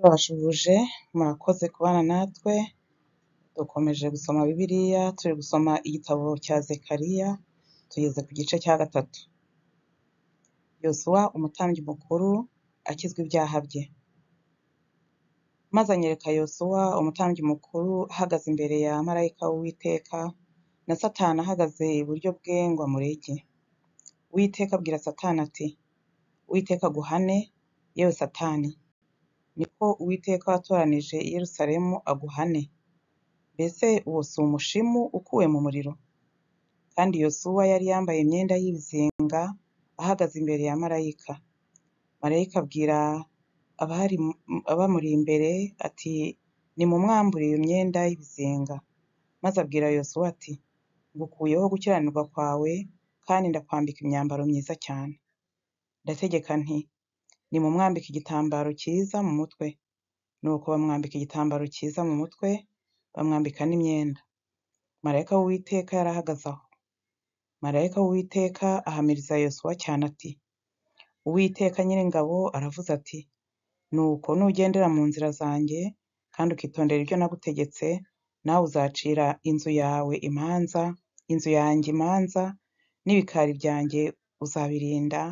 Turabashubuje murakoze kubana natwe, dukomeje gusoma Bibiliya, turi gusoma igitabo cya Zekariya, tugeze ku gice cya 3. Yosuwa umutambyi mukuru akizwa ibyaha bye. Maze anyereka Yosuwa umutambyi mukuru ahagaze imbere ya marayika w'Uwiteka, na Satani ahagaze iburyo bwe ngo amurege. Uwiteka abwira Satani ati: Uwiteka aguhane, yewe Satani, niko Uwiteka watoranije i Yerusalemu aguhane. Mbese uwo si umushimu ukuwe mu muriro? Kandi Yosuwa yari yambaye imyenda y'ibizinga ahagaze imbere ya marayika. Marayika abwira abamuri imbere ati: nimumwambure iyo myenda y'ibizinga. Maze abwira Yosuwa ati: ngukuyeho gukiranirwa kwawe, kandi ndakwambika imyambaro myiza cyane. Ndategeka nti: nimumwambike igitambaro cyiza mu mutwe. Nuko bamwambika igitambaro cyiza mu mutwe, bamwambika n'imyenda. Marayika w'Uwiteka yari ahagaze aho. Marayika w'Uwiteka ahamiriza Yosuwa cyane ati: Uwiteka Nyiringabo aravuze ati: nuko nugendera mu nzira zanjye, kandi ukitondera ibyo nagutegetse, nawe uzacira inzu yanjye imanza, n'ibikari byanjye uzabirinda,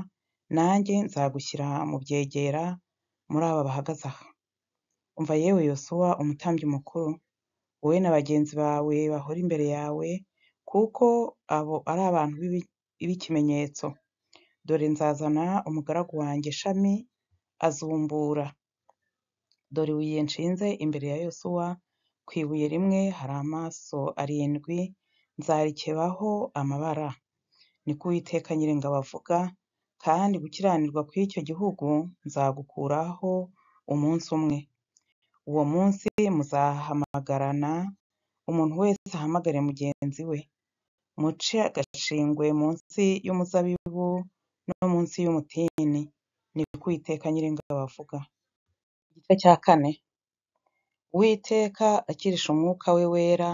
nanjye nzagushyira mu byegera muri aba bahagaze aha. Umva yewe Yosuwa umutambyi mukuru, wowe na bagenzi bawe bahora imbere yawe, kuko abo ari abantu b'ikimenyetso. Dore nzazana umugaragu wanjye Shami azumbura. Dore ibuye nshinze imbere ya Yosuwa, ku ibuye rimwe hari amaso 7, nzarikebaho amabara. Niko Uwiteka Nyiringabo avuga, kandi gukiranirwa kw'icyo gihugu nzagukuraho umunsi umwe. Uwo munsi muzahamagarana, umuntu wese ahamagare mugenzi we. Muce agashingwe munsi y'umuzabibu no munsi y'umutini. Niko Uwiteka Nyiringabo avuga. Igice cya 4. Uwiteka akirisha umwuka we wera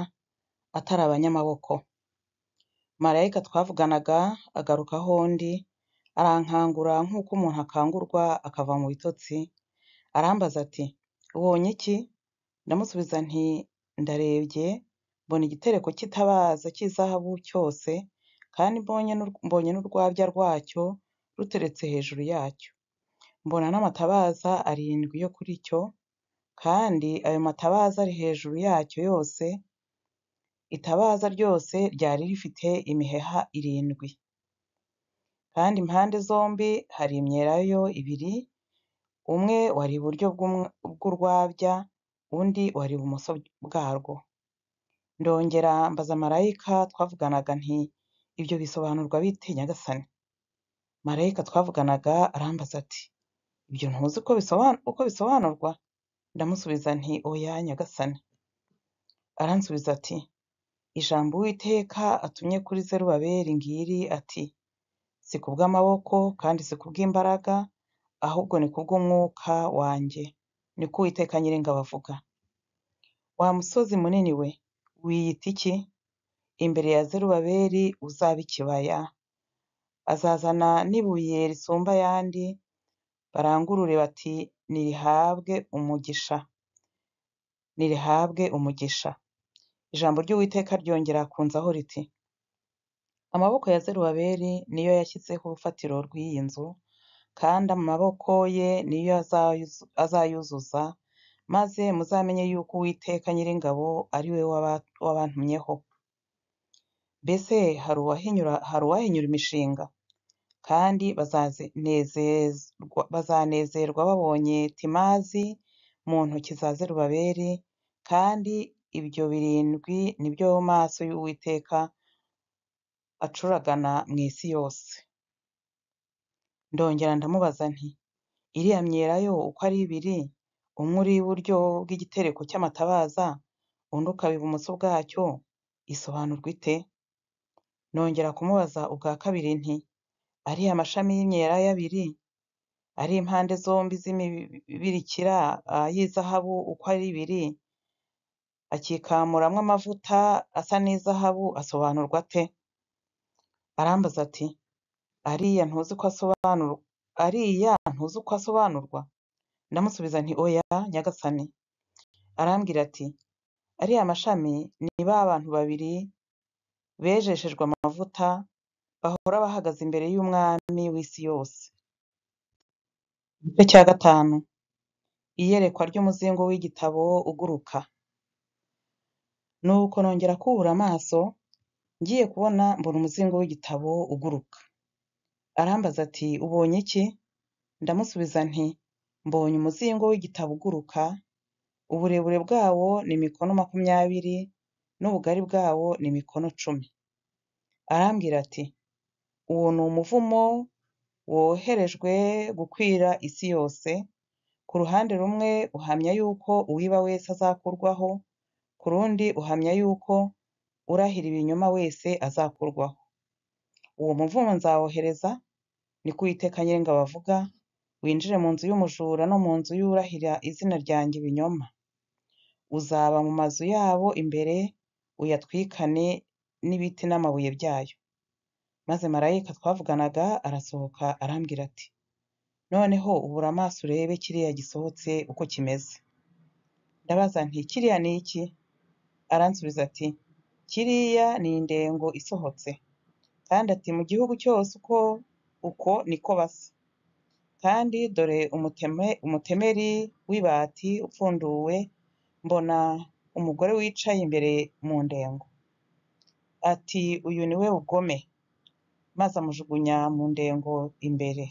atari abanyamaboko. Marayika twavuganaga agaruka aho ndi, arankangura nk'uko umuntu akangurwa akava mu bitotsi, arambaza ati: ubonye iki? Ndamusubiza nti: ndarebye, mbona igitereko cy'itabaza cy'izahabu cyose, kandi mbonye n'urwabya rwacyo ruteretse hejuru yacyo. Mbona n'amatabaza 7 yo kuri cyo, kandi ayo matabaza ari hejuru yacyo yose. Itabaza ryose ryari rifite imiheha 7, kandi impande zombi hari imyelayo 2, umwe wari iburyo bw'urwabya, undi wari ibumoso bwarwo. Ndongera mbaza marayika twavuganaga nti: ibyo bisobanurwa bite Nyagasani? Marayika twavuganaga arambaza ati: ibyo ntuzi uko bisobanurwa? Ndamusubiza nti: oya Nyagasani. Aransubiza ati: ijambo Uwiteka atumye kuri Zerubabeli ngiri ati: si kubw'amaboko kandi si kubw'imbaraga, ahubwo ni kubw'umwuka wanjye. Niko Uwiteka Nyiringabo avuga. Wa musozi munini we, wiyita iki? Imbere ya Zerubabeli uzaba ikibaya. Azazana n'ibuye risumba ayandi, barangurure bati: nirihabwe umugisha, nirihabwe umugisha. Ijambo ry'Uwiteka ryongera kunzaho riti: amaboko ya Zerubabeli niyo yashyizeho urufatiro rw'iyi nzu, kandi amaboko ye niyo azayuzuza, maze muzamenye yuko Uwiteka Nyiringabo ari we wabantumyeho. Mbese hari uwahinyura imishinga? Kandi bazanezerwa babonye Timazi mu ntoki za Zerubabeli, kandi ibyo 7 ni byo maso y'Uwiteka acuragana mu isi yose. Ndongera ndamubaza nti: iriya myelayo uko ari 2, umwe uri iburyo bw'igitereko cy'amatabaza, undi ukaba ibumoso bwacyo, isobanurwa ite? Nongera kumubaza ubwa kabiri nti: ariya amashami y'imyelayo 2, ari impande zombi z'imibirikira y'izahabu uko ari 2, akikamuramwo amavuta asa n'izahabu, asobanurwa ate? Arambaza ati: ariya ntuzi uko asobanurwa? Ndamusubiza nti oya nyagasani. Arambwira ati ariya mashami ni ba bantu babiri bejeshejwe amavuta bahora bahagaze imbere y'umwami w'isi yose. Igice cya gatanu. Iyerekwa ry'umuzingo w'igitabo uguruka. Nuko nongera kubura amaso, ngiye kubona mbona umuzingo w'igitabo uguruka. Arambaza ati ubonye iki? Ndamusubiza nti mbonye umuzingo w'igitabo uguruka, uburebure bwawo ni mikono 20 n'ubugari bwawo ni mikono 10. Arambwira ati uwo ni umuvumo woherejwe gukwira isi yose. Ku ruhande rumwe uhamya yuko uwiba wese azakurwaho, ku rundi uhamya yuko urahira ibinyoma wese azakurwaho. Uwo muvumo nzawohereza, niko Uwiteka Nyiringabo avuga, winjire mu nzu y'umujura no mu nzu y'urahira izina ryanjye ibinyoma. Uzaba mu mazu yabo imbere, uyatwikane n'ibiti n'amabuye byayo. Maze marayika twavuganaga arasohoka arambwira ati noneho ubura amaso urebe kiriya gisohotse uko kimeze. Ndabaza nti kiriya ni iki? Aransubiza ati kiriya ni indengo isohotse, kandi ati mu gihugu cyose uko niko basa. Kandi dore umutemeri w'ibati upfunduwe, mbona umugore wicaye imbere mu ndengo. Ati uyu ni we ugome, maze amujugunya mu ndengo imbere.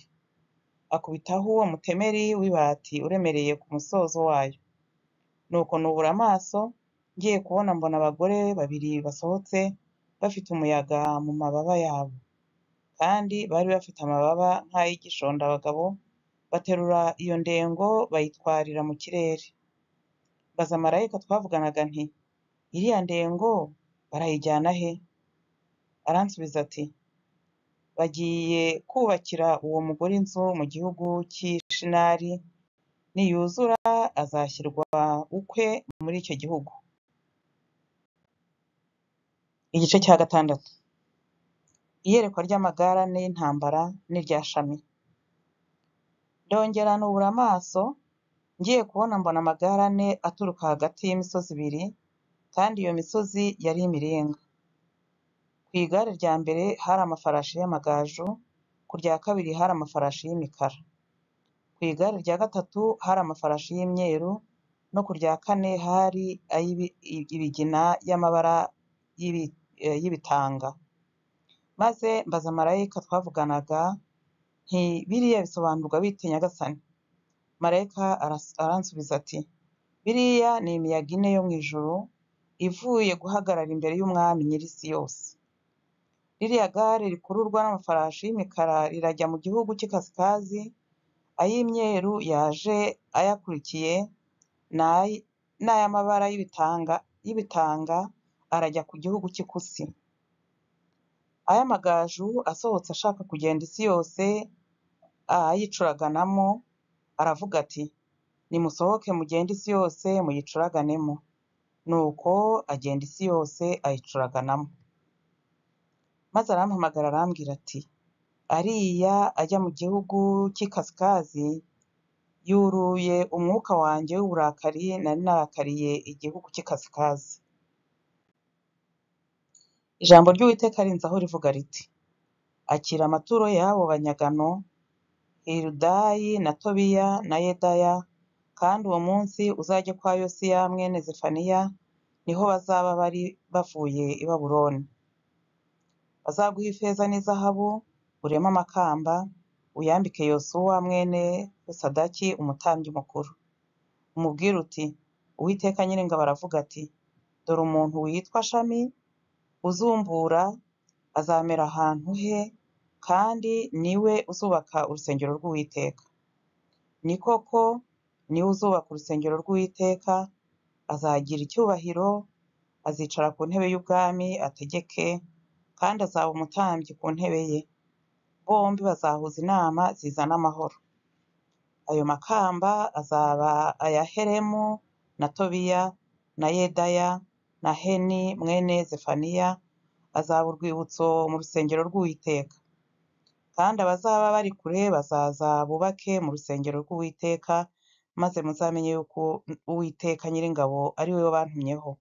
Akubitaho uwo mutemeri w'ibati uremereye ku musozo wayo. Nuko nubura amaso, ngiye kubona mbona abagore 2 basohotse bafite umuyaga mu mababa yabo, kandi bari bafite amababa nk'ay'igishondabagabo, baterura iyo ndengo bayitwarira mu kirere. Baza marayika twavuganaga nti iriya ndengo barayijyana he? Aransubiza ati bagiye kubakira uwo mugore inzu mu gihugu cy'i Shinari, niyuzura azashyirwa ukwe muri icyo gihugu. Igice cya gatandatu. Iyerekwa ry'amagare ane y'intambara n'irya shami. Ndongera nubura amaso, ngiye kubona mbona amagare ane aturuka hagati y'imisozi 2, kandi iyo misozi yari imiringa. Ku igare rya mbere hari amafarashi y'amagaju, ku rya kabiri hari amafarashi y'imikara. Ku igare rya gatatu hari amafarashi y'imyeru, no ku rya kane hari ibigina y'amabara y'ibitanga. Maze mbaza marayika twavuganaga nti biriya bisobanurwa bite nyagasani? Marayika aransubiza ati biriya ni imiyaga 4 yo mu ijuru ivuye guhagarara imbere y'umwami nyir'isi yose. Ririya gare rikururwa n'amafarashi y'imikara rirajya mu gihugu cy'ikasikazi, ay'imyeru yaje ayakurikiye, n'ay'amabara y'ibitanga arajya ku gihugu cy'ikusi. Ay'amagaju asohotse ashaka kugenda isi yose ayicuraganamo, aravuga ati nimusohoke mugende isi yose muyicuraganemo. Nuko agenda isi yose ayicuraganamo. Maze arampamagara arambwira ati ariya ajya mu gihugu cy'ikasikazi yuruye umwuka wanjye w'uburakari nari narakariye igihugu cy'ikasikazi. Ijambo ry'Uwiteka rinzaho rivuga riti akira amaturo y'abo banyagano, Heludayi na Tobiya na Yedaya, kandi uwo munsi uzajye kwa Yosiya mwene Zefaniya, niho bazaba bari bavuye i Babuloni. Bazaguha ifeza n'izahabu, ureme amakamba, uyambike Yosuwa mwene Yosadaki umutambyi mukuru. Umubwire uti Uwiteka Nyiringabo aravuga ati dore umuntu witwa Shami uzumbura azamera ahantu he, kandi niwe uzubaka urusengero rw'Uwiteka. Ni koko niwe uzubaka urusengero rw'Uwiteka, azagira icyubahiro, azicara ku ntebe y'ubwami ategeke, kandi azaba umutambyi ku ntebe ye. Bombi bazahuza inama zizana amahoro. Ayo makamba azaba aya Helemu na Tobiya na Yedaya na Heni mwene Zefaniya, azaba urwibutso mu rusengero rw'Uwiteka. Kandi abazaba bari kure bazaza bubake mu rusengero rw'Uwiteka, maze muzamenye yuko Uwiteka Nyiringabo ari we wabantumyeho.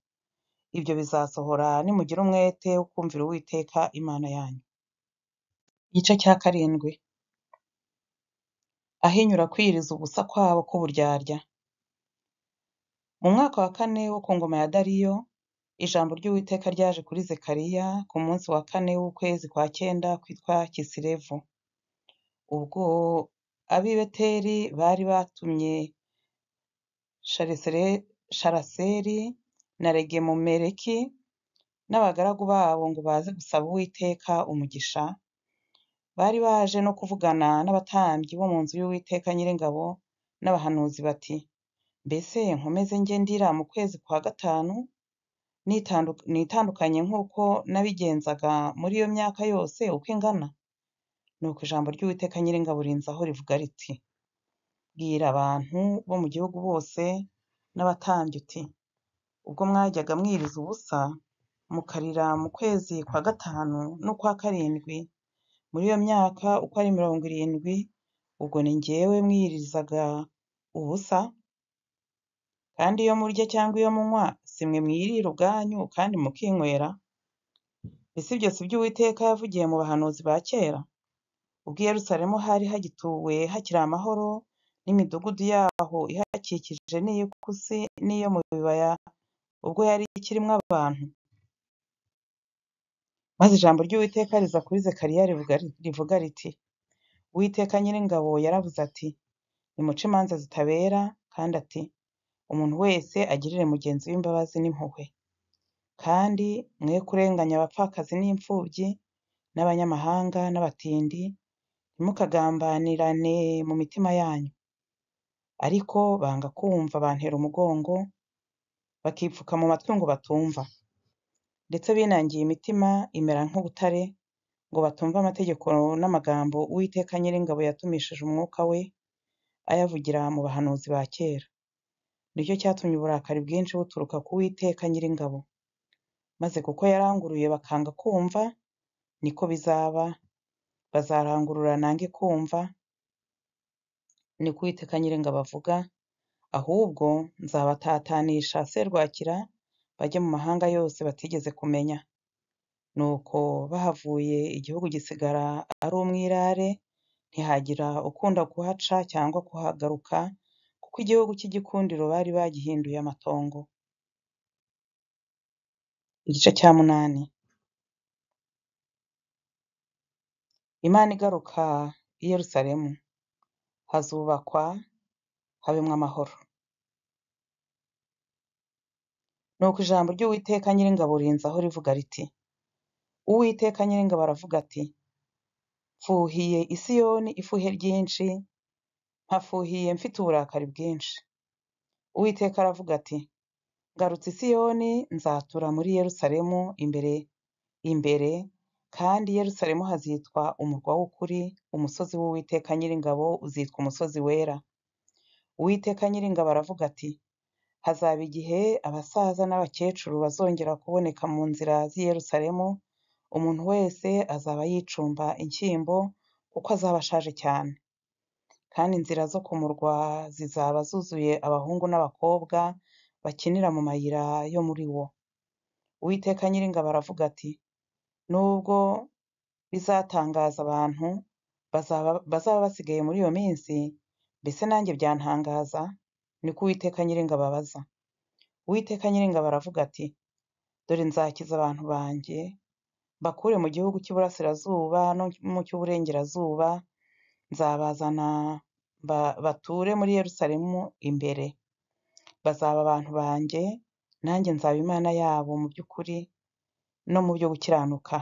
Ibyo bizasohora nimugira umwete wo kumvira Uwiteka Imana yanyu. Igice cya 7. Ahinyura kwiyiriza ubusa kwabo k'uburyarya. Mu mwaka wa 4 wo ku ngoma ya Dariyo, ijambo ry'Uwiteka ryaje kuri Zekariya ku munsi wa 4 w'ukwezi kwa 9 kwitwa Kisilevu. Ubwo ab'i Beteli bari batumye Sharaseri na Regemumeleki n'abagaragu babo ngo baze gusaba Uwiteka umugisha. Bari baje no kuvugana n'abatambyi bo mu nzu y'Uwiteka Nyiringabo n'abahanuzi bati, mbese nkomeze njye ndira mu kwezi kwa 5 nitandukanye nk'uko nabigenzaga muri iyo myaka yose uko ingana? Nuko ijambo ry'Uwiteka Nyiringabo rinzaho rivuga riti, bwira abantu bo mu gihugu bose n'abatambyi uti, ubwo mwajyaga mwiriza ubusa mukarira mu kwezi kwa 5 n'ukwa 7 muri iyo myaka uko ari 70, ubwo ni njyewe mwiyirizaga ubusa? Kandi iyo murya cyangwa iyo munywa, si mwe mwirira ubwanyu kandi mukinywera? Ese ibyo si byo Uwiteka yavugiye mu bahanuzi ba kera, ubwo i Yerusalemu hari hagituwe hakiri amahoro, n'imidugudu yaho ihakikije n'iy'ikusi n'iyo mu bibaya, ubwo yari ikirimo abantu? Maze ijambo ry'Uwiteka riza kuri Zekariya rivuga riti, Uwiteka Nyiringabo yaravuze ati, nimuce imanza zitabera, kandi ati, umuntu wese agirire mugenzi we imbabazi n'impuhwe. Kandi mwe kurenganya abapfakazi n'imfubyi n'abanyamahanga n'abatindi, ntimukagambanirane mu mitima yanyu. Ariko banga kumva, bantera umugongo, bakipfuka mu matwi ngo batumva. Ndetse binangiye imitima imera nk'ubutare, ngo batumva amategeko n'amagambo Uwiteka Nyiringabo yatumishije umwuka we ayavugira mu bahanuzi ba kera. Nicyo cyatumye uburakari bwinshi buturuka ku Uwiteka Nyiringabo. Maze kuko yaranguruye bakanga kumva, niko bizaba, bazarangurura nange kumva, niko Uwiteka Nyiringabo avuga, ahubwo nzabatatanisha serwakira bajye mu mahanga yose batigeze kumenya. Nuko bahavuye igihugu gisigara ari umwirare, ntihagira ukunda kuhaca cyangwa kuhagaruka, kuko igihugu cy'igikundiro bari bagihinduye amatongo. Igice cya 8. Imana igaruka i Yerusalemu. Hazubakwa, habemwo amahoro. Nuko ijambo ry'Uwiteka Nyiringabo rinzaho rivuga riti, Uwiteka Nyiringabo aravuga ati, mfuhiye i Siyoni ifuhe ryinshi, mpafuhiye mfite uburakari bwinshi. Uwiteka aravuga ati, ngarutse i Siyoni, nzatura muri Yerusalemu imbere, kandi Yerusalemu hazitwa umurwa w'ukuri, umusozi w'Uwiteka Nyiringabo uzitwa umusozi wera. Uwiteka Nyiringabo aravuga ati, hazaba igihe abasaza n'abakecuru bazongera kuboneka mu nzira z'i Yerusalemu, umuntu wese azaba yicumba inshyimbo, kuko azaba ashaje cyane. Kandi inzira zo ku murwa zizaba zuzuye abahungu n'abakobwa bakinira mu mayira yo muri wo. Uwiteka Nyiringabo aravuga ati, nubwo bizatangaza abantu bazaba basigaye muri iyo minsi, mbese nanjye byantangaza? Niko Uwiteka Nyiringabo abaza. Uwiteka Nyiringabo aravuga ati, dore nzakiza abantu banjye, mbakure mu gihugu cy'iburasirazuba no mu cy'uburengerazuba, nzabazana bature muri Yerusalemu imbere. Bazaba abantu banjye, nanjye nzaba Imana yabo mu by'ukuri no mu byo gukiranuka.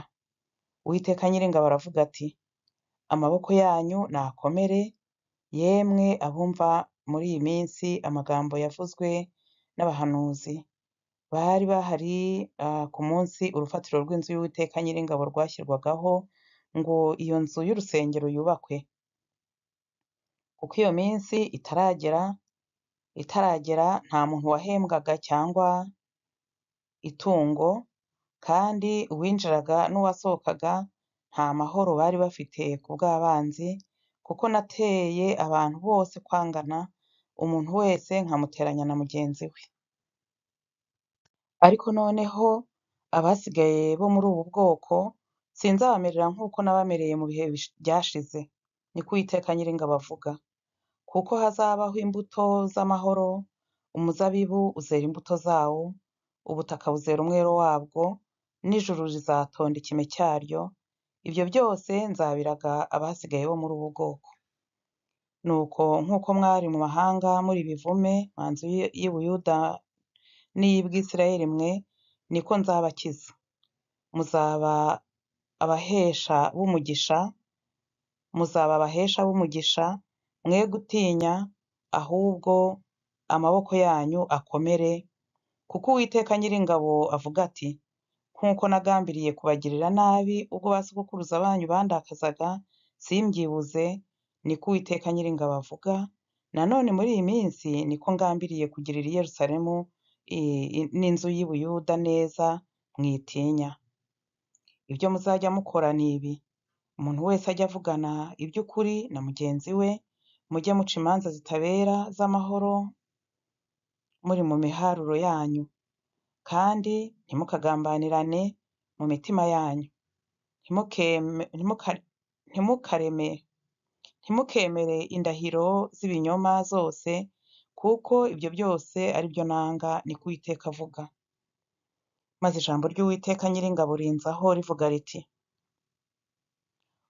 Uwiteka Nyiringabo aravuga ati, amaboko yanyu nakomere, yemwe abumva muri iyi minsi amagambo yavuzwe n'abahanuzi bari bahari ku munsi urufatiro rw'inzu y'Uwiteka Nyiringabo rwashyirwagaho, ngo iyo nzu y'urusengero yubakwe. Kuko iyo minsi itaragera, nta muntu wahembwaga cyangwa itungo, kandi uwinjiraga n'uwasohokaga nta mahoro bari bafite ku bw'abanzi, kuko nateye abantu bose kwangana, umuntu wese nkamuteranya na mugenzi we. Ariko noneho abasigaye bo muri ubu bwoko sinzabamerera nk'uko nabamereye mu bihe byashize, niko Uwiteka Nyiringabo avuga. Kuko hazabaho imbuto z'amahoro, umuzabibu uzera imbuto zawo, ubutaka buzera umwero wabwo, n'ijuru rizatonda ikime cyaryo. Ibyo byose nzabiraga abasigaye bo muri ubu bwoko. Nuko nk'uko mwari mu mahanga muri bivume, manzi y'i Buyuda n'iy'i Bwisirayeli mwe, niko nzabakiza. Muzaba abahesha b'umugisha, mwe gutinya, ahubwo amaboko yanyu akomere, kuko Uwiteka Nyiringabo avuga ati: nk'uko nagambiriye kubagirira nabi ubwo ba sogokuruza banyu bandakazaga, simbyibuze, niko Uwiteka Nyiringabo avuga. Nanone muri iyi minsi niko ngambiriye kugirira i Yerusalemu n'inzu y'i Buyuda neza, mwitinya. Ibyo muzajya mukora ni ibi: umuntu wese ajya avugana iby'ukuri na mugenzi we, mujye muca imanza zitabera z'amahoro muri mu miharuro yanyu, kandi ntimukagambanirane mu mitima yanyu. Ntimukemere indahiro z'ibinyoma zose, kuko ibyo byose ari byo nanga, niko Uwiteka avuga. Maze ijambo ry'Uwiteka Nyiringabo rinzaho rivuga riti: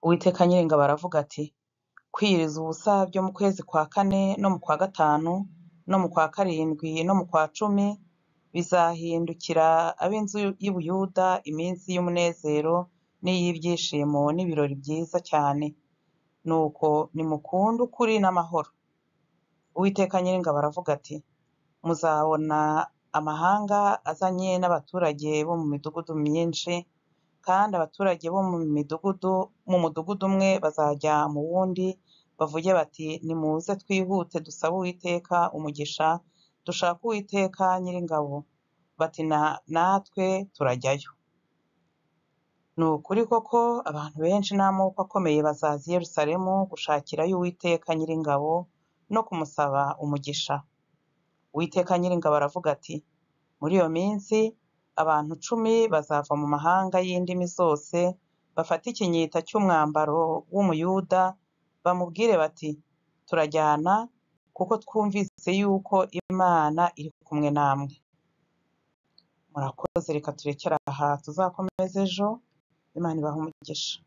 Uwiteka Nyiringabo aravuga ati: kwiyiriza ubusa byo mu kwezi kwa kane no mu kwa gatanu no mu kwa karindwi no mu kwa cumi bizahindukira ab'inzu y'i Buyuda iminsi y'umunezero n'iy'ibyishimo n'ibirori byiza cyane. Nuko nimukunde ukuri n'amahoro. Uwiteka Nyiringabo aravuga ati: muzabona amahanga azanye n'abaturage bo mu midugudu myinshi, kandi abaturage bo mu mudugudu umwe bazajya mu wundi bavuge bati: nimuze twihute dusabe Uwiteka umugisha, dushake Uwiteka Nyiringabo. Bati: natwe turajyayo. Ni ukuri koko abantu benshi n'amoko akomeye bazaza i Yerusalemu gushakirayo Uwiteka Nyiringabo no kumusaba umugisha. Uwiteka Nyiringabo aravuga ati: muri iyo minsi abantu 10 bazava mu mahanga y'indimi zose, bafate ikinyita cy'umwambaro w'Umuyuda, bamubwire bati: turajyana, kuko twumvise yuko Imana iri kumwe namwe. Murakoze, reka turekere aha, tuzakomeza ejo. Imana ibahe umugisha.